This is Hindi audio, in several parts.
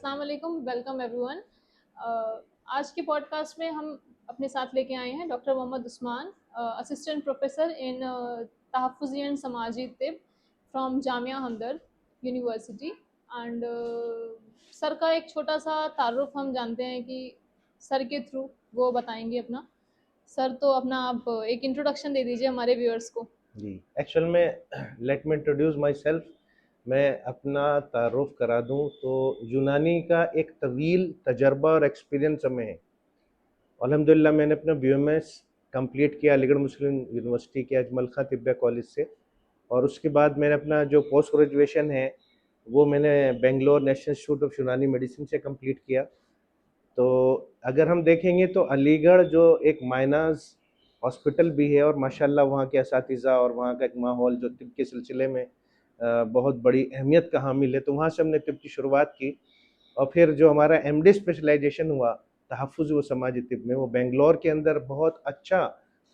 अस्सलाम वालेकुम, वेलकम एवरीवन। आज के पॉडकास्ट में हम अपने साथ लेके आए हैं doctor Mohammad Usman, assistant professor in Tahaffuzi and Samaji Tib from Jamia Hamdard university. And sir का एक छोटा सा तारुफ हम जानते हैं कि सर के थ्रू वो बताएंगे अपना। सर, तो अपना आप एक इंट्रोडक्शन दे दीजिए हमारे व्यूअर्स को। जी, एक्चुअल में let me introduce my self. मैं अपना तारुफ करा दूं तो यूनानी का एक तवील तजर्बा और एक्सपीरियंस हमें है। अल्हम्दुलिल्लाह मैंने अपना BMS कंप्लीट किया अलीगढ़ मुस्लिम यूनिवर्सिटी के अजमल खां तिब्बिया कॉलेज से, और उसके बाद मैंने अपना जो पोस्ट ग्रेजुएशन है वो मैंने बेंगलोर नेशनल इंस्टीट्यूट ऑफ यूनानी मेडिसिन से कंप्लीट किया। तो अगर हम देखेंगे तो अलीगढ़ जो एक माइनस हॉस्पिटल भी है, और माशाल्लाह वहाँ के असातिज़ा और वहाँ का एक माहौल जो तिब के सिलसिले में बहुत बड़ी अहमियत का हामिल है, तो वहाँ से हमने तिब की शुरुआत की। और फिर जो हमारा MD स्पेशलाइजेशन हुआ तहफ़्फ़ुज़ व समाजी तिब में, वो बेंगलोर के अंदर बहुत अच्छा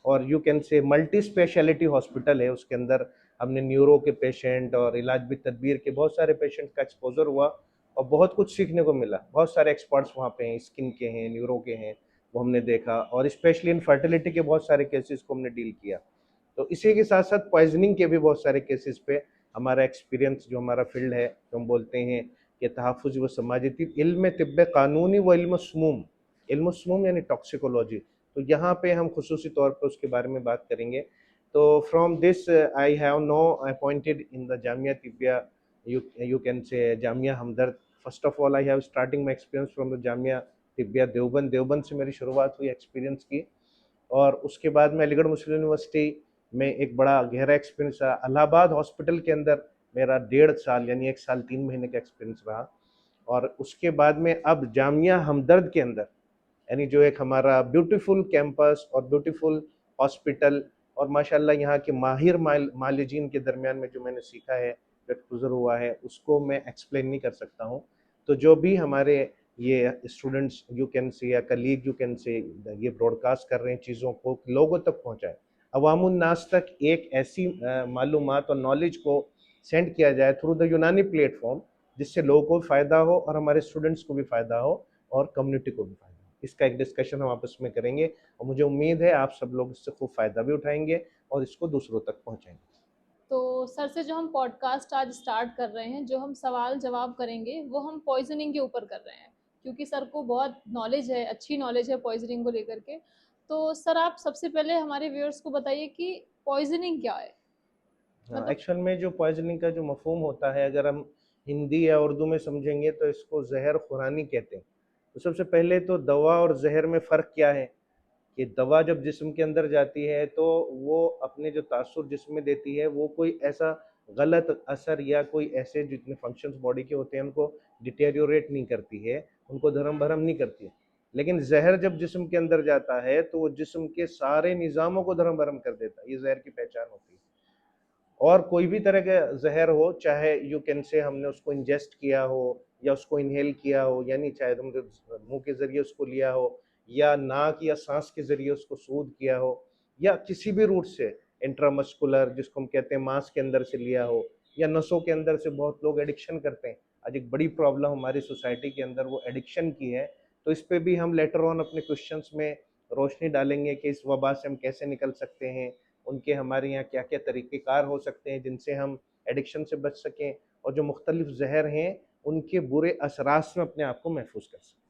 और you can say multi speciality hospital है। उसके अंदर हमने न्यूरो के पेशेंट और इलाज भी तदबीर के बहुत सारे पेशेंट का एक्सपोजर हुआ, और बहुत कुछ सीखने को मिला। बहुत सारे एक्सपर्ट्स वहाँ पे हैं, स्किन के हैं, न्यूरो के हैं, वो हमने देखा, और स्पेशली इनफर्टिलिटी के बहुत सारे केसेस को हमने डील किया। तो इसी के साथ साथ पॉइजनिंग के भी बहुत सारे केसेस पे हमारा एक्सपीरियंस, जो हमारा फील्ड है, जो हम बोलते हैं कि तहफ़्फ़ुज़ व समाजी तिब, इल्म तिब्ब कानूनी व इल्म स्मूम यानी टॉक्सिकोलॉजी, तो यहाँ पे हम खुसूसी तौर पे उसके बारे में बात करेंगे। तो from this I have no appointed in the Jamia Tibbia, you can say Jamia Hamdard. First of all I have starting my experience from the Jamia Tibbia Deoband. Deoband से मेरी शुरुआत हुई एक्सपीरियंस की, और उसके बाद मैं अलीगढ़ मुस्लिम यूनिवर्सिटी में एक बड़ा गहरा एक्सपीरियंस रहा। इलाहाबाद हॉस्पिटल के अंदर मेरा 1.5 साल यानी 1 साल 3 महीने का एक्सपीरियंस रहा। और उसके बाद में अब जामिया हमदर्द के अंदर, यानी जो एक हमारा ब्यूटीफुल कैंपस और ब्यूटीफुल हॉस्पिटल, और माशाल्लाह यहाँ के माहिर मालिजीन के दरमियान में जो मैंने सीखा है, जो एक्सपोजर हुआ है, उसको मैं एक्सप्लेन नहीं कर सकता हूँ। तो जो भी हमारे ये स्टूडेंट्स यू कैन से या कलीग यू कैन से ये ब्रॉडकास्ट कर रहे हैं, चीज़ों को लोगों तक पहुँचाए, अवामुन नास तक एक ऐसी मालूमात और नॉलेज को सेंड किया जाए थ्रू द यूनानी प्लेटफॉर्म, जिससे लोगों को भी फ़ायदा हो और हमारे स्टूडेंट्स को भी फ़ायदा हो और कम्युनिटी को भी फ़ायदा हो। इसका एक डिस्कशन हम आपस में करेंगे, और मुझे उम्मीद है आप सब लोग इससे खूब फ़ायदा भी उठाएंगे और इसको दूसरों तक पहुँचाएंगे। तो सर से जो हम पॉडकास्ट आज स्टार्ट कर रहे हैं, जो हम सवाल जवाब करेंगे वो हम पॉइजनिंग के ऊपर कर रहे हैं, क्योंकि सर को बहुत नॉलेज है, अच्छी नॉलेज है पॉइजनिंग को लेकर के। तो सर, आप सबसे पहले हमारे व्यूअर्स को बताइए कि पॉइजनिंग क्या है। हाँ, मतलब एक्चुअल में जो पॉइजनिंग का जो मफहूम होता है, अगर हम हिंदी या उर्दू में समझेंगे तो इसको जहर खुरानी कहते हैं। तो सबसे पहले तो दवा और जहर में फ़र्क क्या है, कि दवा जब जिस्म के अंदर जाती है तो वो अपने जो तासुर जिस्म में देती है, वो कोई ऐसा गलत असर या कोई ऐसे जितने फंक्शंस बॉडी के होते हैं उनको डिटेरियोरेट नहीं करती है, उनको धर्म भरम नहीं करती है। लेकिन जहर जब जिस्म के अंदर जाता है तो वो जिस्म के सारे निज़ामों को धर्म भरम कर देता है। ये जहर की पहचान होती है। और कोई भी तरह का जहर हो, चाहे यू कैन से हमने उसको इंजेस्ट किया हो या उसको इनहेल किया हो, यानी चाहे तुमने मुंह के जरिए उसको लिया हो या नाक या सांस के जरिए उसको सूद किया हो, या किसी भी रूट से इंट्रामस्कुलर जिसको हम कहते हैं मांस के अंदर से लिया हो, या नसों के अंदर से, बहुत लोग एडिक्शन करते हैं। आज एक बड़ी प्रॉब्लम हमारी सोसाइटी के अंदर वो एडिक्शन की है। तो इस पे भी हम लेटर ऑन अपने क्वेश्चंस में रोशनी डालेंगे कि इस वबा से हम कैसे निकल सकते हैं, उनके हमारे यहाँ क्या क्या तरीक़ेकार हो सकते हैं जिनसे हम एडिक्शन से बच सकें, और जो मुख्तलिफ जहर हैं उनके बुरे असरात से अपने आप को महफूज कर सकें।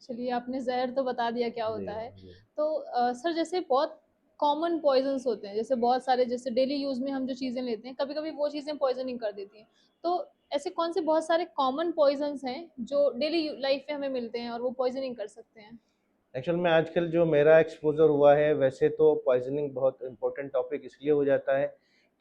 चलिए, आपने जहर तो बता दिया क्या जी होता है। जी। तो सर, जैसे बहुत कॉमन पॉइजन्स होते हैं, जैसे बहुत सारे, जैसे डेली यूज में हम जो चीजें लेते हैं, कभी कभी वो चीजें पॉइजनिंग कर देती हैं। तो ऐसे कौन से बहुत सारे कॉमन पॉइजन्स हैं जो डेली लाइफ में हमें मिलते हैं और वो पॉइजनिंग कर सकते हैं। एक्चुअल में आजकल जो मेरा एक्सपोज़र हुआ है, वैसे तो पॉइज़निंग बहुत इम्पोर्टेंट टॉपिक इसलिए हो जाता है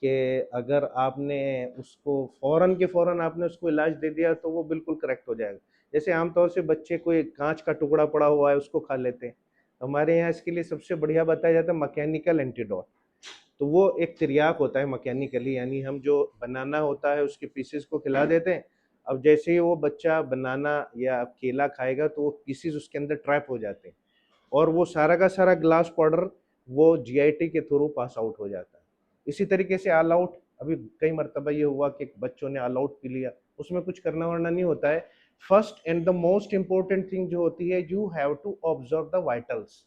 कि अगर आपने उसको फ़ौरन के फ़ौरन आपने उसको इलाज दे दिया तो वो बिल्कुल करेक्ट हो जाएगा। जैसे आमतौर से बच्चे कोई काँच का टुकड़ा पड़ा हुआ है उसको खा लेते हैं। हमारे यहाँ इसके लिए सबसे बढ़िया बताया जाता है मैकेनिकल एंटीडोट। तो वो एक तिर्याक होता है मैकेनिकली, यानी हम जो बनाना होता है उसके पीसेस को खिला देते हैं। अब जैसे ही वो बच्चा बनाना या केला खाएगा तो वो पीसेस उसके अंदर ट्रैप हो जाते हैं, और वो सारा का सारा ग्लास पाउडर वो जीआईटी के थ्रू पास आउट हो जाता है। इसी तरीके से ऑल आउट, अभी कई मरतबा ये हुआ कि बच्चों ने ऑल आउट पी लिया, उसमें कुछ करना वरना नहीं होता है। First and the most important thing जो होती है, you have to observe the vitals.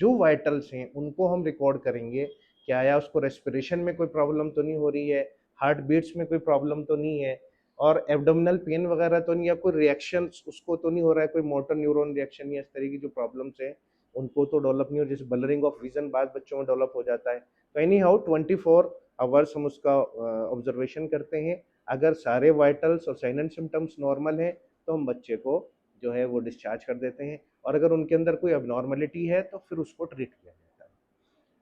जो वाइटल्स हैं उनको हम रिकॉर्ड करेंगे, क्या आया उसको रेस्पिरेशन में कोई प्रॉब्लम तो नहीं हो रही है, हार्ट बीट्स में कोई प्रॉब्लम तो नहीं है, और एब्डोमिनल पेन वगैरह तो नहीं, या कोई रिएक्शन उसको तो नहीं हो रहा है, कोई मोटर न्यूरॉन रिएक्शन या इस तरह की जो प्रॉब्लम्स हैं उनको तो डेवलप नहीं हो, जैसे ब्लरिंग ऑफ विजन बाद बच्चों में डेवलप हो जाता है। तो एनी हाउ 24 आवर्स हम उसका ऑब्जर्वेशन करते हैं। अगर सारे वाइटल्स और साइन एंड सिम्टम्स नॉर्मल हैं तो हम बच्चे को जो है वो डिस्चार्ज कर देते हैं, और अगर उनके अंदर कोई अबनॉर्मलिटी है तो फिर उसको ट्रीट किया जाता है।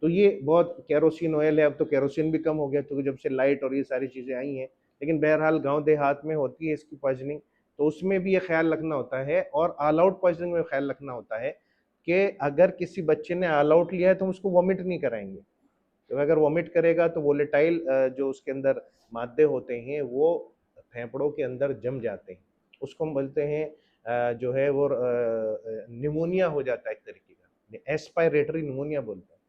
तो ये बहुत, केरोसिन ऑयल है, अब तो केरोसिन भी कम हो गया क्योंकि जब से लाइट और ये सारी चीज़ें आई हैं, लेकिन बहरहाल गांव देहात में होती है इसकी पॉइजनिंग, तो उसमें भी ये ख्याल रखना होता है, और ऑल आउट पॉइजनिंग में ख्याल रखना होता है कि अगर किसी बच्चे ने ऑल आउट लिया है तो हम उसको वॉमिट नहीं कराएंगे, तो अगर वॉमिट करेगा तो वोलेटाइल जो उसके अंदर मादे होते हैं वो फेफड़ों के अंदर जम जाते हैं, उसको हम बोलते हैं जो है वो निमोनिया हो जाता है एक तरीके का, एस्पायरेटरी निमोनिया बोलते हैं।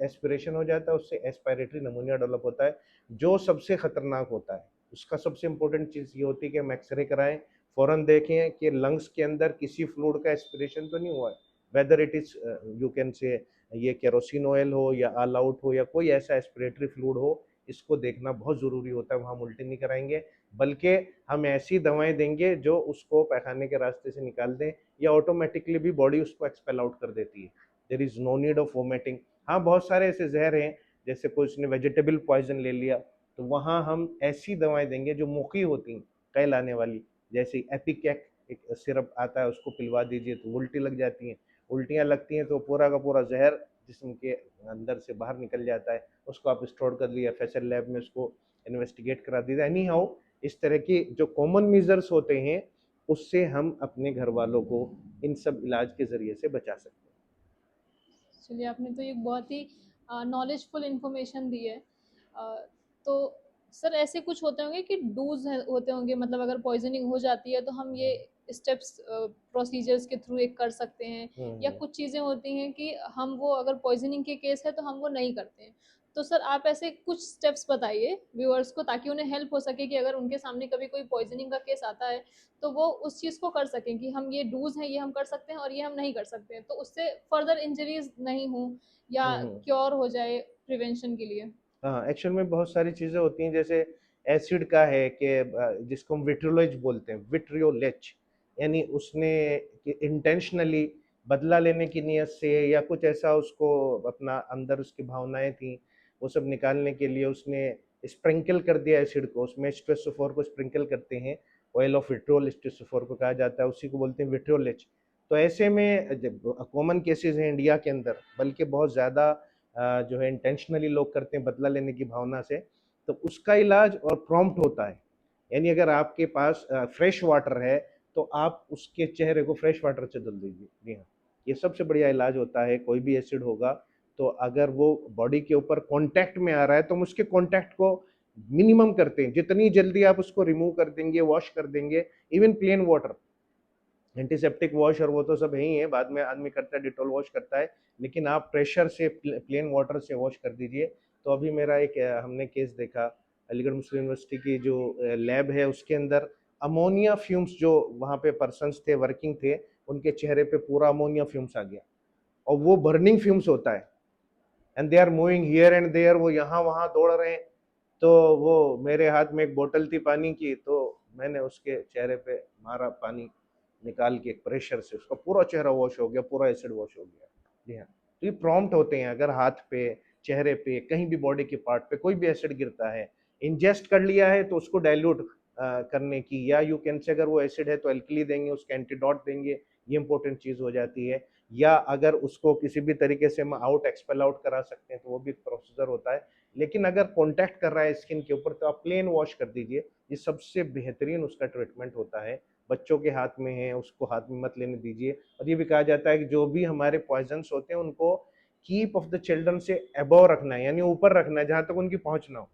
एस्पिरेशन हो जाता है, उससे एस्पायरेटरी निमोनिया डेवलप होता है, जो सबसे खतरनाक होता है। उसका सबसे इंपॉर्टेंट चीज़ ये होती है कि हम एक्सरे कराएं, फ़ौरन देखें कि लंग्स के अंदर किसी फ्लूइड का एस्पिरेशन तो नहीं हुआ है, whether it is you can say ये केरोसिन ऑयल हो या ऑल आउट हो या कोई ऐसा एस्पिरेटरी फ्लूइड हो, इसको देखना बहुत ज़रूरी होता है। वहाँ हम उल्टी नहीं कराएंगे, बल्कि हम ऐसी दवाएं देंगे जो उसको पैखाने के रास्ते से निकाल दें, या ऑटोमेटिकली भी बॉडी उसको एक्सपेल आउट कर देती है। There is no need of vomiting. हाँ, बहुत सारे ऐसे जहर हैं, जैसे कोई उसने वेजिटेबल पॉइजन ले लिया, तो वहाँ हम ऐसी दवाएं देंगे जो मुखी होती हैं, कह लाने वाली, जैसे एपिकैक एक सिरप आता है, उसको पिलवा दीजिए तो उल्टी लग जाती हैं। उल्टियाँ लगती हैं तो पूरा का पूरा जहर जिस्म के अंदर से बाहर निकल जाता है, उसको आप स्टोर कर लिए FSL लैब में, उसको इन्वेस्टिगेट करा दीजिए। एनी हाउ, इस तरह की जो कॉमन मेजर्स होते हैं उससे हम अपने घर वालों को इन सब इलाज के ज़रिए से बचा सकते हैं। चलिए, आपने तो एक बहुत ही नॉलेजफुल इंफॉर्मेशन दी है। तो सर, ऐसे कुछ होते होंगे कि डूज होते होंगे, मतलब अगर पॉइजनिंग हो जाती है तो हम ये स्टेप्स प्रोसीजर्स के थ्रू एक कर सकते हैं, या हम्म। कुछ चीज़ें होती हैं कि हम वो अगर पॉइजनिंग के केस है तो हम वो नहीं करते हैं। तो सर, आप ऐसे कुछ स्टेप्स बताइए व्यूअर्स को, ताकि उन्हें हेल्प हो सके कि अगर उनके सामने कभी कोई पॉइजनिंग का केस आता है तो वो उस चीज़ को कर सकें कि हम ये डूज हैं ये हम कर सकते हैं और ये हम नहीं कर सकते हैं, तो उससे फर्दर इंजरीज नहीं हो या हम्म। क्योर हो जाए प्रिवेंशन के लिए। हाँ, एक्चुअल में बहुत सारी चीज़ें होती हैं, जैसे एसिड का है कि जिसको हम विट्रियोलेज बोलते हैं, विट्रियोलेज, यानी उसने इंटेंशनली बदला लेने की नीयत से या कुछ ऐसा, उसको अपना अंदर उसकी भावनाएं थी वो सब निकालने के लिए उसने स्प्रिंकल कर दिया एसिड को, उसमें H2SO4 को स्प्रिंकल करते हैं, ऑयल ऑफ विट्रियोल H2SO4 को कहा जाता है, उसी को बोलते हैं विट्रियोलेज। तो ऐसे में कॉमन केसेस हैं इंडिया के अंदर, बल्कि बहुत ज़्यादा जो है इंटेंशनली लोग करते हैं बदला लेने की भावना से, तो उसका इलाज और प्रॉम्प्ट होता है। यानी अगर आपके पास फ्रेश वाटर है तो आप उसके चेहरे को फ्रेश वाटर से धुल दीजिए। जी हाँ, ये सबसे बढ़िया इलाज होता है। कोई भी एसिड होगा तो अगर वो बॉडी के ऊपर कांटेक्ट में आ रहा है तो हम उसके कांटेक्ट को मिनिमम करते हैं, जितनी जल्दी आप उसको रिमूव कर देंगे, वॉश कर देंगे, even plain water, antiseptic wash और वो तो सब यही है, बाद में आदमी करता है, डिटॉल वॉश करता है, लेकिन आप प्रेशर से प्लेन वाटर से वॉश कर दीजिए। तो अभी मेरा एक हमने केस देखा, अलीगढ़ मुस्लिम यूनिवर्सिटी की जो लैब है उसके अंदर अमोनिया फ्यूम्स, जो वहाँ पे पर्सनस थे वर्किंग थे, उनके चेहरे पे पूरा अमोनिया फ्यूम्स आ गया, और वो बर्निंग फ्यूम्स होता है, and they are moving here and there, वो यहाँ वहाँ दौड़ रहे हैं। तो वो मेरे हाथ में एक बोतल थी पानी की, तो मैंने उसके चेहरे पे मारा पानी निकाल के, प्रेशर से उसका पूरा चेहरा वॉश हो गया, पूरा एसिड वॉश हो गया। जी हाँ, तो ये प्रॉम्प्ट होते हैं, अगर हाथ पे, चेहरे पे, कहीं भी बॉडी के पार्ट पे कोई भी एसिड गिरता है, इंजेस्ट कर लिया है तो उसको डाइल्यूट करने की, या यू कैन से अगर वो एसिड है तो एल्कली देंगे, उसका एंटीडोट देंगे, ये इंपॉर्टेंट चीज़ हो जाती है। या अगर उसको किसी भी तरीके से हम आउट एक्सपेल आउट करा सकते हैं तो वो भी प्रोसीजर होता है। लेकिन अगर कॉन्टैक्ट कर रहा है स्किन के ऊपर तो आप प्लेन वॉश कर दीजिए, ये सबसे बेहतरीन उसका ट्रीटमेंट होता है। बच्चों के हाथ में है, उसको हाथ में मत लेने दीजिए। और ये भी कहा जाता है कि जो भी हमारे पॉइजन्स होते हैं उनको कीप ऑफ द चिल्ड्रन से अबव रखना है, यानी ऊपर रखना है जहाँ तक उनकी पहुँच ना हो,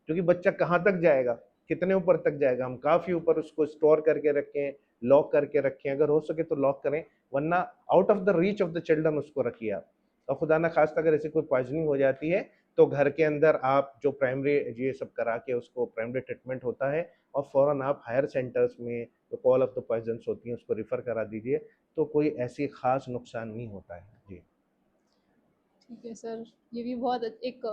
क्योंकि बच्चा कहाँ तक जाएगा, कितने ऊपर तक जाएगा। हम काफ़ी ऊपर उसको स्टोर करके रखें, लॉक करके रखें, अगर हो सके तो लॉक करें, वरना out of the reach of the children उसको रखिए आप। और खुदा ना खास्ता अगर ऐसी कोई पॉइजनिंग हो जाती है तो घर के अंदर आप जो प्राइमरी ये सब करा के उसको प्राइमरी ट्रीटमेंट होता है, और फ़ौरन आप हायर सेंटर्स में जो कॉल ऑफ द पॉइजन्स होती हैं उसको रिफ़र करा दीजिए, तो कोई ऐसी ख़ास नुकसान नहीं होता है। जी। ठीक है सर, ये भी बहुत एक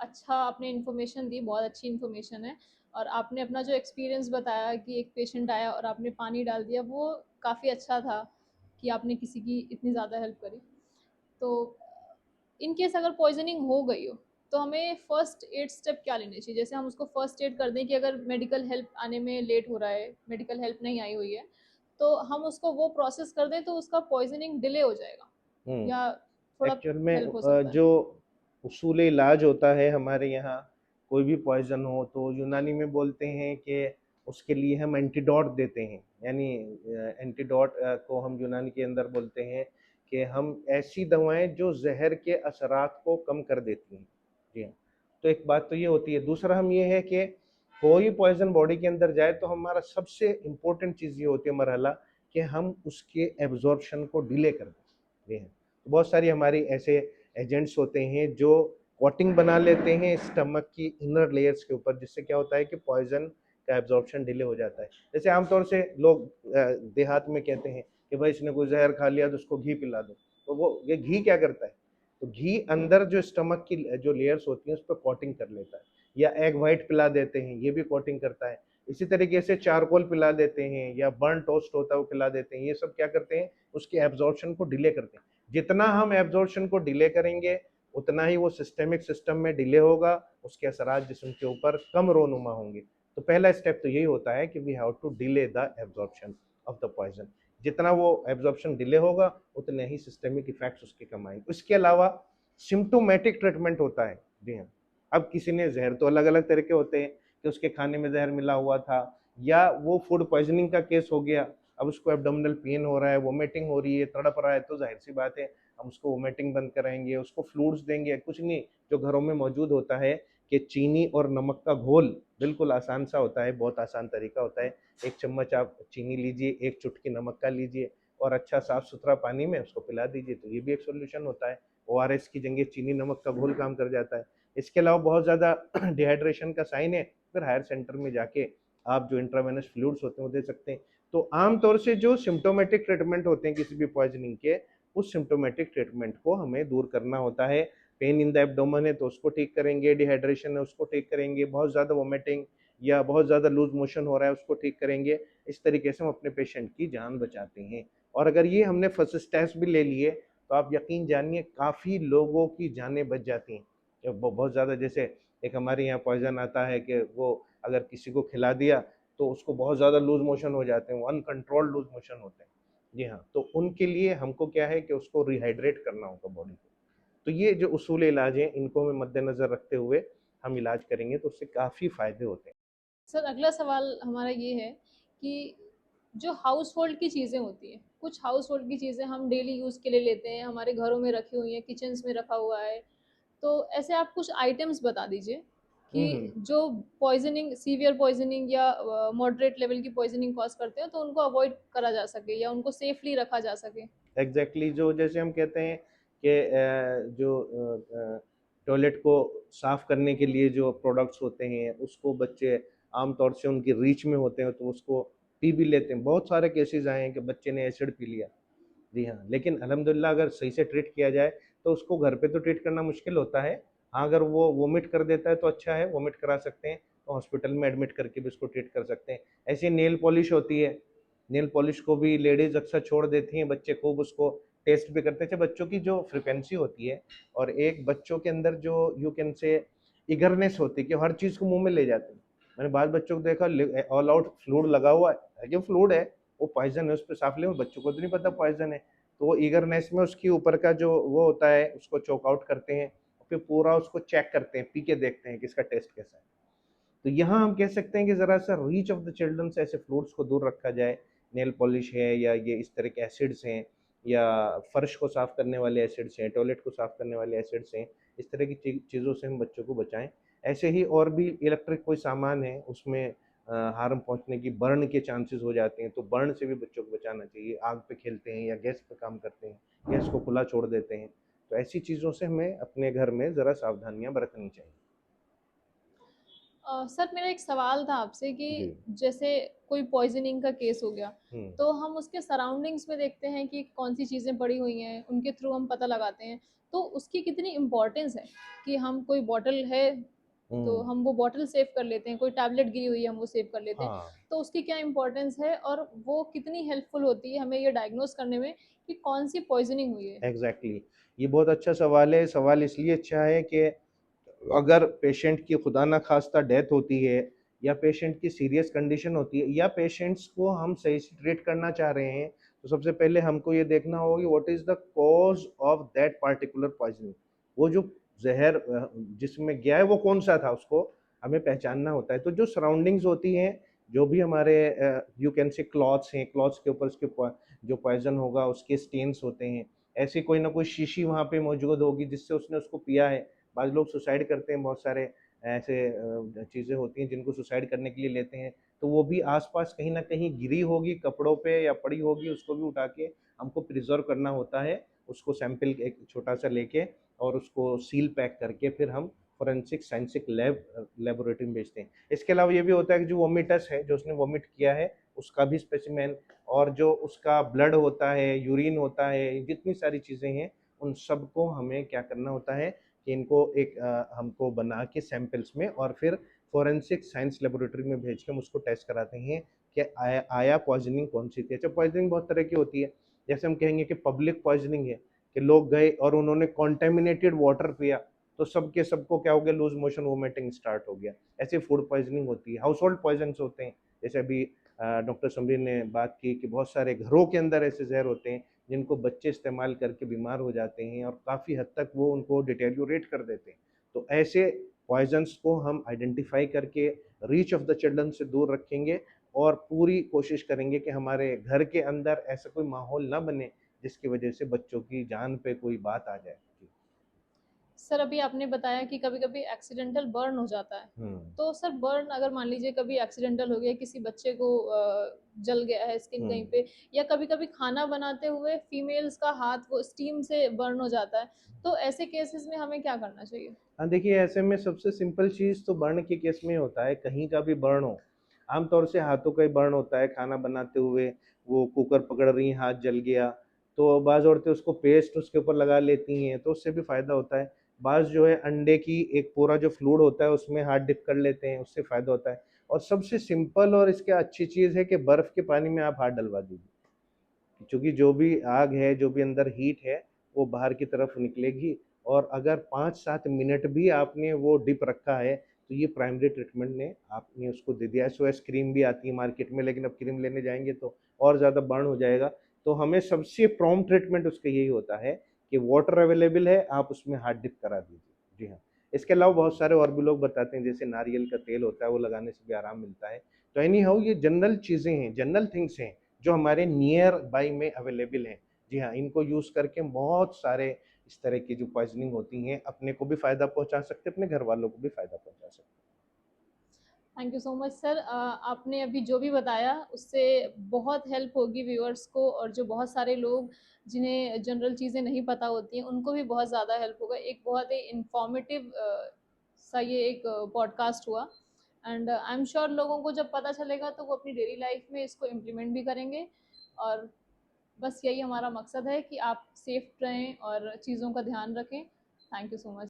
अच्छा आपने इन्फॉर्मेशन दी, बहुत अच्छी इन्फॉर्मेशन है। और आपने अपना जो एक्सपीरियंस बताया कि एक पेशेंट आया और आपने पानी डाल दिया, वो काफ़ी अच्छा था कि आपने किसी की इतनी ज़्यादा हेल्प करी। तो इन केस अगर पॉइजनिंग हो गई हो, तो हमें फर्स्ट एड स्टेप क्या लेने चाहिए? जैसे हम उसको फर्स्ट एड कर दें कि अगर मेडिकल हेल्प आने में लेट हो रहा है, मेडिकल हेल्प नहीं आई हुई है, तो हम उसको वो प्रोसेस कर दें तो उसका पॉइजनिंग डिले हो जाएगा, हुँ। या थोड़ा एक्चुअल में हेल्प हो सकता है? जो उसूल इलाज होता है हमारे यहाँ, कोई भी पॉइज़न हो तो यूनानी में बोलते हैं कि उसके लिए हम एंटीडोट देते हैं। यानी एंटीडोट को हम यूनानी के अंदर बोलते हैं कि हम ऐसी दवाएँ जो ज़हर के असरात को कम कर देती हैं। जी हाँ, तो एक बात तो ये होती है। दूसरा हम ये है कि कोई पॉइज़न बॉडी के अंदर जाए तो हमारा सबसे इम्पोर्टेंट चीज़ ये होती है मरहला, कि हम उसके एब्ज़ॉर्प्शन को डिले कर दें। जी हाँ, तो बहुत सारी हमारी ऐसे एजेंट्स होते हैं जो कोटिंग बना लेते हैं स्टमक की इनर लेयर्स के ऊपर, जिससे क्या होता है कि पॉइजन का एब्जॉर्प्शन डिले हो जाता है। जैसे आमतौर से लोग देहात में कहते हैं कि भाई इसने कोई जहर खा लिया तो उसको घी पिला दो, तो वो ये घी क्या करता है, तो घी अंदर जो स्टमक की जो लेयर्स होती हैं उस पर कोटिंग कर लेता है। या एग वाइट पिला देते हैं, ये भी कोटिंग करता है। इसी तरीके से चारकोल पिला देते हैं या बर्न टोस्ट होता है वो पिला देते हैं। ये सब क्या करते हैं, उसके एब्जॉर्प्शन को डिले करते हैं। जितना हम एब्जॉर्प्शन को डिले करेंगे उतना ही वो सिस्टेमिक सिस्टम में डिले होगा, उसके असरात जिस्म के ऊपर कम रोनुमा होंगे। तो पहला स्टेप तो यही होता है कि we have to delay the absorption of the poison. जितना वो एब्जॉर्प्शन डिले होगा उतने ही सिस्टेमिक इफेक्ट्स उसके कम आएंगे। उसके अलावा सिम्टोमेटिक ट्रीटमेंट होता है। जी हाँ, अब किसी ने जहर, तो अलग अलग तरह के होते हैं कि उसके खाने में जहर मिला हुआ था, या वो फूड पॉइजनिंग का केस हो गया, अब उसको एब्डोमिनल पेन हो रहा है, वोमिटिंग हो रही है, तड़प रहा है, तो जाहिर सी बात है हम उसको वोमिटिंग बंद कराएंगे, उसको फ्लूइड्स देंगे। कुछ नहीं, जो घरों में मौजूद होता है कि चीनी और नमक का घोल, बिल्कुल आसान सा होता है, बहुत आसान तरीका होता है। एक चम्मच आप चीनी लीजिए, एक चुटकी नमक का लीजिए और अच्छा साफ सुथरा पानी में उसको पिला दीजिए, तो ये भी एक सोल्यूशन होता है। ओआरएस की जगह चीनी नमक का घोल काम कर जाता है। इसके अलावा बहुत ज़्यादा डिहाइड्रेशन का साइन है, फिर हायर सेंटर में जाके आप जो इंट्रावेनस फ्लूइड्स होते हैं वो दे सकते हैं। तो आमतौर से जो सिम्टोमेटिक ट्रीटमेंट होते हैं किसी भी पॉइजनिंग के, उस सिम्टोमेटिक ट्रीटमेंट को हमें दूर करना होता है। पेन इन द एब्डोमेन है तो उसको ठीक करेंगे, डिहाइड्रेशन है उसको ठीक करेंगे, बहुत ज़्यादा वोमिटिंग या बहुत ज़्यादा लूज मोशन हो रहा है उसको ठीक करेंगे। इस तरीके से हम अपने पेशेंट की जान बचाते हैं। और अगर ये हमने फर्स्ट स्टेप्स भी ले लिए तो आप यकीन जानिए काफ़ी लोगों की जानें बच जाती हैं। जब बहुत ज़्यादा, जैसे एक हमारे यहाँ पॉइजन आता है कि वो अगर किसी को खिला दिया तो उसको बहुत ज़्यादा लूज मोशन हो जाते हैं, वो अनकंट्रोल्ड लूज मोशन होते हैं। जी हाँ, तो उनके लिए हमको क्या है कि उसको रिहाइड्रेट करना होगा बॉडी को। तो ये जो उसूल इलाज हैं इनको हमें मद्देनज़र रखते हुए हम इलाज करेंगे तो उससे काफ़ी फ़ायदे होते हैं। सर, अगला सवाल हमारा ये है कि जो हाउस होल्ड की चीज़ें होती हैं, कुछ हाउस होल्ड की चीज़ें हम डेली यूज़ के लिए लेते हैं, हमारे घरों में रखी हुई हैं, किचन्स में रखा हुआ है, तो ऐसे आप कुछ आइटम्स बता दीजिए कि हुँ, हुँ। जो पॉइजनिंग, सीवियर पॉइजनिंग या मॉडरेट लेवल की पॉइजनिंग कॉज करते हैं, तो उनको अवॉइड करा जा सके या उनको सेफली रखा जा सके। एग्जैक्टली जो जैसे हम कहते हैं कि टॉयलेट को साफ करने के लिए जो प्रोडक्ट्स होते हैं उसको बच्चे आमतौर से उनकी रीच में होते हैं तो उसको पी भी लेते हैं। बहुत सारे केसेस आए हैं कि बच्चे ने एसिड पी लिया। जी हाँ, लेकिन अल्हम्दुलिल्लाह अगर सही से ट्रीट किया जाए तो उसको घर पे तो ट्रीट करना मुश्किल होता है। हाँ, अगर वो वोमिट कर देता है तो अच्छा है, वोमिट करा सकते हैं, तो हॉस्पिटल में एडमिट करके भी उसको ट्रीट कर सकते हैं। ऐसे नेल पॉलिश होती है, नेल पॉलिश को भी लेडीज़ अक्सर छोड़ देती हैं, बच्चे खूब उसको टेस्ट भी करते हैं। अच्छा, बच्चों की जो फ्रीक्वेंसी होती है और एक बच्चों के अंदर जो यू कैन से ईगरनेस होती है कि हर चीज़ को मुँह में ले जाते हैं। मैंने बाद बच्चों को देखा ऑल आउट फ्लूइड लगा हुआ है, जो फ्लूइड है वो पॉइज़न है, उस पे साफ ले, बच्चों को तो नहीं पता पॉइज़न है। तो वो ईगरनेस में उसके ऊपर का जो वो होता है उसको चोक आउट करते हैं, फिर पूरा उसको चेक करते हैं, पी के देखते हैं कि इसका टेस्ट कैसा है। तो यहाँ हम कह सकते हैं कि ज़रा सा रीच ऑफ द चिल्ड्रन से ऐसे फ्रूट्स को दूर रखा जाए। नेल पॉलिश है या ये इस तरह के एसिड्स हैं या फर्श को साफ़ करने वाले एसिड्स हैं, टॉयलेट को साफ़ करने वाले एसिड्स हैं, इस तरह की चीज़ों से हम बच्चों को बचाएँ। ऐसे ही और भी इलेक्ट्रिक कोई सामान है उसमें हार्म पहुँचने की, बर्न के चांसेस हो जाते हैं, तो बर्न से भी बच्चों को बचाना चाहिए। आग पे खेलते हैं या गैस पे काम करते हैं, गैस को खुला छोड़ देते हैं, तो ऐसी चीज़ों से हमें अपने घर में ज़रा सावधानियाँ बरतनी चाहिए। सर मेरा एक सवाल था आपसे कि जी। जैसे कोई पॉइजनिंग का केस हो गया, हम्म। तो हम उसके सराउंडिंग्स में देखते हैं कि कौन सी चीज़ें पड़ी हुई हैं, उनके थ्रू हम पता लगाते हैं। तो उसकी कितनी इम्पोर्टेंस है कि हम कोई बॉटल है तो हम्म। हम वो बॉटल सेव कर लेते हैं, कोई टैबलेट गिरी हुई है हम वो सेव कर लेते हैं। हाँ। तो उसकी क्या इम्पोर्टेंस है और वो कितनी हेल्पफुल होती है हमें ये डायग्नोज करने में कि कौन सी पॉइजनिंग हुई है? Exactly exactly। ये बहुत अच्छा सवाल है। सवाल इसलिए अच्छा है कि अगर पेशेंट की खुदा ना खास्ता डेथ होती है, या पेशेंट की सीरियस कंडीशन होती है, या पेशेंट्स को हम सही से ट्रीट करना चाह रहे हैं, तो सबसे पहले हमको ये देखना होगा कि what is the cause of that particular poisoning. वो जो जहर जिसमें गया है वो कौन सा था, उसको हमें पहचानना होता है। तो जो सराउंडिंग्स होती हैं, जो भी हमारे यू कैन से क्लॉथ्स हैं, क्लॉथ्स के ऊपर उसके जो पॉइजन होगा उसके स्टेन्स होते हैं, ऐसी कोई ना कोई शीशी वहाँ पे मौजूद होगी जिससे उसने उसको पिया है। बाज़ लोग सुसाइड करते हैं, बहुत सारे ऐसे चीज़ें होती हैं जिनको सुसाइड करने के लिए लेते हैं, तो वो भी आसपास कहीं ना कहीं गिरी होगी कपड़ों पे या पड़ी होगी, उसको भी उठा के हमको प्रिजर्व करना होता है। उसको सैंपल एक छोटा सा लेके और उसको सील पैक करके फिर हम फोरेंसिक साइंसिक लेबोरेटरी में भेजते हैं। इसके अलावा ये भी होता है कि जो वोमिटस है, जो उसने वोमिट किया है, उसका भी स्पेसिमेन, और जो उसका ब्लड होता है, यूरिन होता है, जितनी सारी चीज़ें हैं, उन सबको हमें क्या करना होता है कि इनको एक हमको बना के सैंपल्स में और फिर फोरेंसिक साइंस लेबोरेटरी में भेज के हम उसको टेस्ट कराते हैं कि आया पॉइजनिंग कौन सी थी। अच्छा, पॉइजनिंग बहुत तरह की होती है। जैसे हम कहेंगे कि पब्लिक पॉइजनिंग है, कि लोग गए और उन्होंने कॉन्टेमिनेटेड वाटर पिया, तो सबके सबको क्या हो गया, लूज मोशन वोमिटिंग स्टार्ट हो गया। ऐसी फूड पॉइजनिंग होती है। हाउस होल्ड पॉइजन होते हैं, जैसे अभी डॉक्टर समरीन ने बात की कि बहुत सारे घरों के अंदर ऐसे जहर होते हैं जिनको बच्चे इस्तेमाल करके बीमार हो जाते हैं और काफ़ी हद तक वो उनको डिटेरियोरेट कर देते हैं। तो ऐसे पॉइजन्स को हम आइडेंटिफाई करके रीच ऑफ द चिल्ड्रन से दूर रखेंगे, और पूरी कोशिश करेंगे कि हमारे घर के अंदर ऐसा कोई माहौल ना बने जिसकी वजह से बच्चों की जान पे कोई बात आ जाए। जी। सर अभी आपने बताया कि कभी-कभी एक्सीडेंटल बर्न हो जाता है। हम्म। तो सर बर्न अगर मान लीजिए कभी एक्सीडेंटल हो गया, किसी बच्चे को जल गया है स्किन कहीं हम्म। पे, या कभी-कभी खाना बनाते हुए फीमेल्स का हाथ वो स्टीम से बर्न हो जाता है। तो ऐसे केसेस में हमें क्या करना चाहिए? हाँ, देखिए, ऐसे में सबसे सिंपल चीज़ तो बर्न के केस में होता है, कहीं का भी बर्न हो। आमतौर से हाथों का ही बर्न होता है, खाना बनाते हुए वो कुकर पकड़ रही हैं, हाथ जल गया, तो बाज़ औरतें उसको पेस्ट उसके ऊपर लगा लेती हैं, तो उससे भी फ़ायदा होता है। बाज़ जो है अंडे की एक पूरा जो फ्लूइड होता है उसमें हाथ डिप कर लेते हैं, उससे फ़ायदा होता है। और सबसे सिंपल और इसके अच्छी चीज़ है कि बर्फ़ के पानी में आप हाथ डलवा दीजिए, क्योंकि जो भी आग है, जो भी अंदर हीट है, वो बाहर की तरफ निकलेगी। और अगर 5-7 मिनट भी आपने वो डिप रखा है, तो ये प्राइमरी ट्रीटमेंट ने आपने उसको दे दिया। एसओएस क्रीम भी आती है मार्केट में, लेकिन अब क्रीम लेने जाएँगे तो और ज़्यादा बर्न हो जाएगा। तो हमें सबसे प्रॉम्प्ट ट्रीटमेंट उसका यही होता है कि वाटर अवेलेबल है, आप उसमें हाथ डिप करा दीजिए। जी हाँ। इसके अलावा बहुत सारे और भी लोग बताते हैं, जैसे नारियल का तेल होता है, वो लगाने से भी आराम मिलता है। तो एनी हाउ, ये जनरल चीज़ें हैं, जनरल थिंग्स हैं जो हमारे नियर बाई में अवेलेबल हैं। जी हाँ, इनको यूज़ करके बहुत सारे इस तरह की जो पॉइज़निंग होती हैं, अपने को भी फ़ायदा पहुँचा सकते हैं, अपने घर वालों को भी फ़ायदा पहुँचा सकते हैं। Thank you so much sir. आपने अभी जो भी बताया उससे बहुत हेल्प होगी व्यूअर्स को, और जो बहुत सारे लोग जिन्हें जनरल चीज़ें नहीं पता होती हैं उनको भी बहुत ज़्यादा हेल्प होगा। एक बहुत ही इंफॉर्मेटिव सा ये एक पॉडकास्ट हुआ, एंड आई एम श्योर लोगों को जब पता चलेगा तो वो अपनी डेली लाइफ में इसको इम्प्लीमेंट भी करेंगे। और बस यही हमारा मकसद है कि आप सेफ रहें और चीज़ों का ध्यान रखें। Thank you so much.